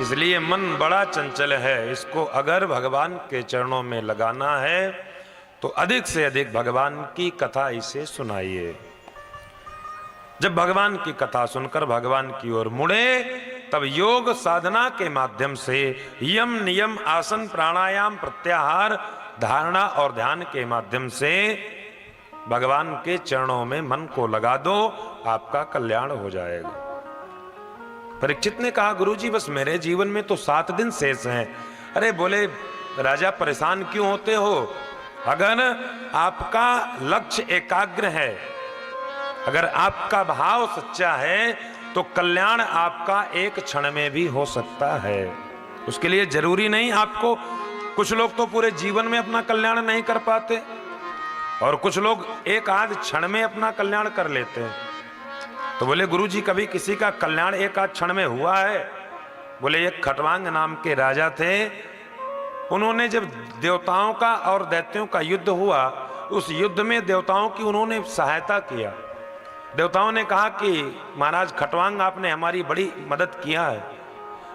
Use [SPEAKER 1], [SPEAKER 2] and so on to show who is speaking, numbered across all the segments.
[SPEAKER 1] इसलिए मन बड़ा चंचल है, इसको अगर भगवान के चरणों में लगाना है तो अधिक से अधिक भगवान की कथा इसे सुनाइए। जब भगवान की कथा सुनकर भगवान की ओर मुड़े, तब योग साधना के माध्यम से यम नियम आसन प्राणायाम प्रत्याहार धारणा और ध्यान के माध्यम से भगवान के चरणों में मन को लगा दो, आपका कल्याण हो जाएगा। परीक्षित ने कहा, गुरुजी बस मेरे जीवन में तो 7 दिन शेष हैं। अरे बोले राजा परेशान क्यों होते हो? अगर आपका लक्ष्य एकाग्र है, अगर आपका भाव सच्चा है, तो कल्याण आपका एक क्षण में भी हो सकता है। उसके लिए जरूरी नहीं आपको, कुछ लोग तो पूरे जीवन में अपना कल्याण नहीं कर पाते और कुछ लोग एक आध क्षण में अपना कल्याण कर लेते हैं। तो बोले गुरुजी कभी किसी का कल्याण एक आध क्षण में हुआ है? बोले एक खटवांग नाम के राजा थे, उन्होंने जब देवताओं का और दैत्यों का युद्ध हुआ, उस युद्ध में देवताओं की उन्होंने सहायता किया। देवताओं ने कहा कि महाराज खटवांग आपने हमारी बड़ी मदद किया है,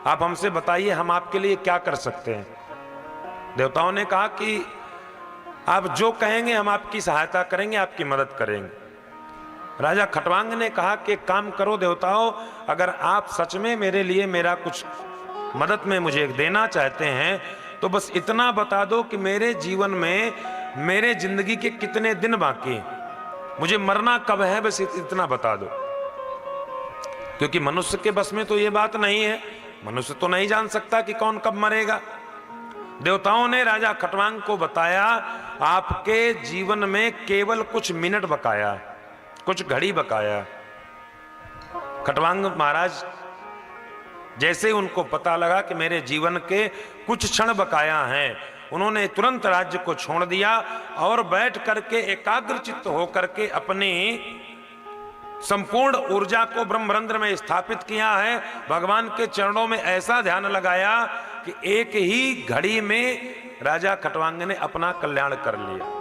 [SPEAKER 1] आप हमसे बताइए हम आपके लिए क्या कर सकते हैं। देवताओं ने कहा कि आप जो कहेंगे हम आपकी सहायता करेंगे, आपकी मदद करेंगे। राजा खटवांग ने कहा कि काम करो देवताओं, अगर आप सच में मेरे लिए मेरा कुछ मदद में मुझे देना चाहते हैं तो बस इतना बता दो कि मेरे जीवन में मेरे जिंदगी के कितने दिन बाकी हैं, मुझे मरना कब है, बस इतना बता दो। क्योंकि मनुष्य के बस में तो ये बात नहीं है, मनुष्य तो नहीं जान सकता कि कौन कब मरेगा। देवताओं ने राजा खटवांग को बताया, आपके जीवन में केवल कुछ मिनट बकाया, कुछ घड़ी बकाया। खटवांग महाराज जैसे उनको पता लगा कि मेरे जीवन के कुछ क्षण बकाया हैं, उन्होंने तुरंत राज्य को छोड़ दिया और बैठ करके एकाग्रचित्त होकर के अपनी संपूर्ण ऊर्जा को ब्रह्मरंध्र में स्थापित किया है। भगवान के चरणों में ऐसा ध्यान लगाया कि एक ही घड़ी में राजा खटवांग ने अपना कल्याण कर लिया।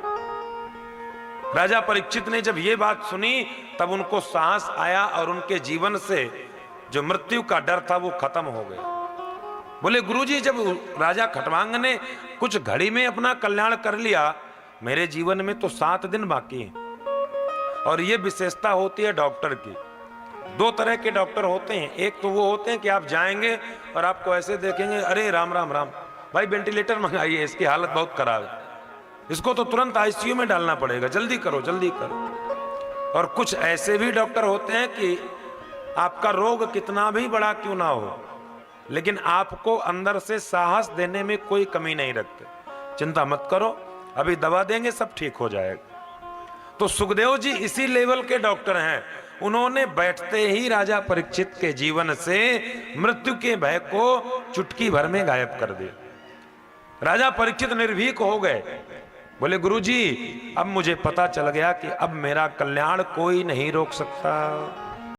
[SPEAKER 1] राजा परीक्षित ने जब ये बात सुनी, तब उनको साहस आया और उनके जीवन से जो मृत्यु का डर था वो खत्म हो गया। बोले गुरुजी जब राजा खटवांग ने कुछ घड़ी में अपना कल्याण कर लिया, मेरे जीवन में तो 7 दिन बाकी हैं। और ये विशेषता होती है डॉक्टर की। 2 तरह के डॉक्टर होते हैं, एक तो वो होते हैं कि आप जाएंगे और आपको ऐसे देखेंगे, अरे राम राम राम भाई वेंटिलेटर मंगाइए, इसकी हालत बहुत खराब है, इसको तो तुरंत आईसीयू में डालना पड़ेगा, जल्दी करो जल्दी करो। और कुछ ऐसे भी डॉक्टर होते हैं कि आपका रोग कितना भी बड़ा क्यों ना हो, लेकिन आपको अंदर से साहस देने में कोई कमी नहीं रखते। चिंता मत करो, अभी दवा देंगे सब ठीक हो जाएगा। तो सुखदेव जी इसी लेवल के डॉक्टर हैं। उन्होंने बैठते ही राजा परीक्षित के जीवन से मृत्यु के भय को चुटकी भर में गायब कर दिया। राजा परीक्षित निर्भीक हो गए। बोले गुरुजी अब मुझे पता चल गया कि अब मेरा कल्याण कोई नहीं रोक सकता।